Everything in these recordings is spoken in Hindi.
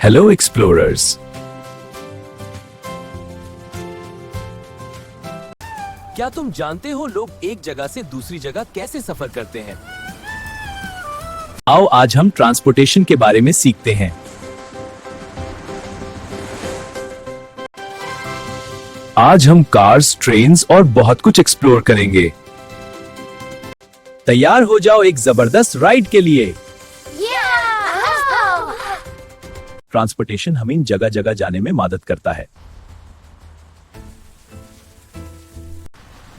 Hello explorers. क्या तुम जानते हो लोग एक जगह से दूसरी जगह कैसे सफर करते हैं? आओ आज हम ट्रांसपोर्टेशन के बारे में सीखते हैं। आज हम कार्स, ट्रेन्स और बहुत कुछ एक्सप्लोर करेंगे। तैयार हो जाओ एक जबरदस्त राइड के लिए। ट्रांसपोर्टेशन हमें जगह जगह जाने में मदद करता है,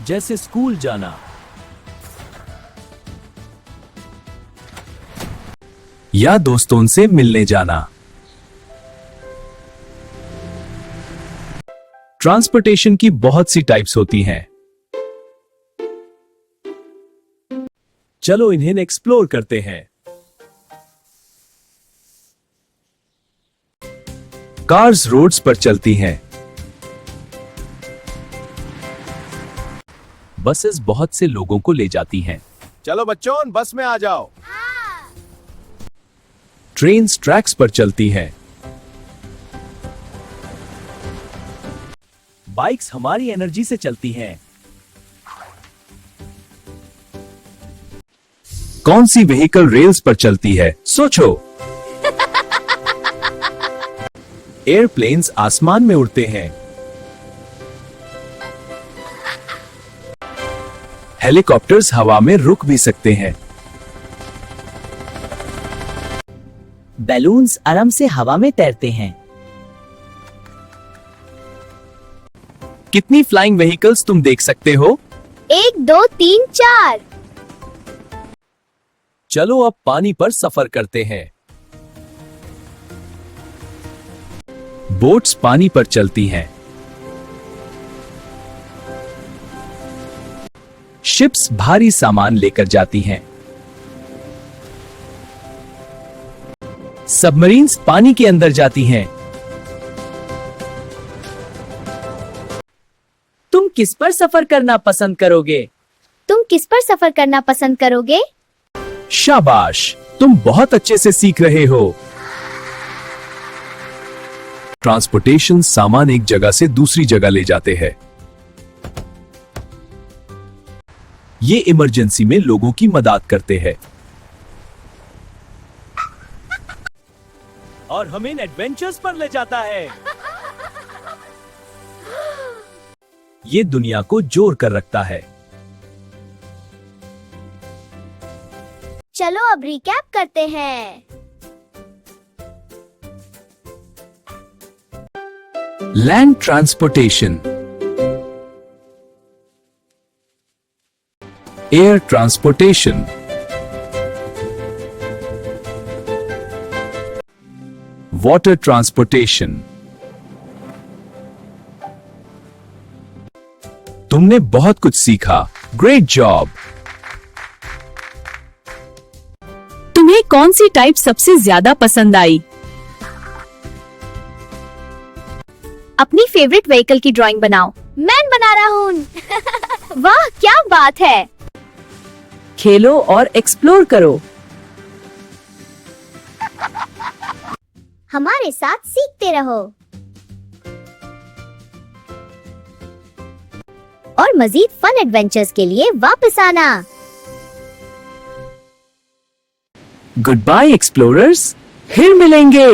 जैसे स्कूल जाना, या दोस्तों से मिलने जाना। ट्रांसपोर्टेशन की बहुत सी टाइप्स होती हैं। चलो इन्हें एक्सप्लोर करते हैं। कार्स रोड्स पर चलती हैं। बसेस बहुत से लोगों को ले जाती हैं। चलो बच्चों, बस में आ जाओ। ट्रेन्स ट्रैक्स पर चलती हैं। बाइक्स हमारी एनर्जी से चलती हैं। कौन सी व्हीकल रेल्स पर चलती है, सोचो। एयरप्लेन्स आसमान में उड़ते हैं। हेलीकॉप्टर्स हवा में रुक भी सकते हैं। बैलून्स आराम से हवा में तैरते हैं। कितनी फ्लाइंग व्हीकल्स तुम देख सकते हो? 1 2 3 4। चलो अब पानी पर सफर करते हैं। बोट्स पानी पर चलती हैं। शिप्स भारी सामान लेकर जाती हैं। सबमरीन्स पानी के अंदर जाती हैं। तुम किस पर सफर करना पसंद करोगे? तुम किस पर सफर करना पसंद करोगे? शाबाश, तुम बहुत अच्छे से सीख रहे हो। ट्रांसपोर्टेशन सामान एक जगह से दूसरी जगह ले जाते हैं। ये इमरजेंसी में लोगों की मदद करते हैं और हमें एडवेंचर्स पर ले जाता है। ये दुनिया को जोड़ कर रखता है। चलो अब रिकैप करते हैं। Land transportation, air transportation, water transportation. तुमने बहुत कुछ सीखा। Great job. तुम्हें कौन सी टाइप सबसे ज्यादा पसंद आई? अपनी फेवरेट व्हीकल की ड्राइंग बनाओ। मैं बना रहा हूँ। वाह क्या बात है। खेलो और एक्सप्लोर करो। हमारे साथ सीखते रहो और मजीद फन एडवेंचर्स के लिए वापस आना। गुड बाय एक्सप्लोरर्स, फिर मिलेंगे।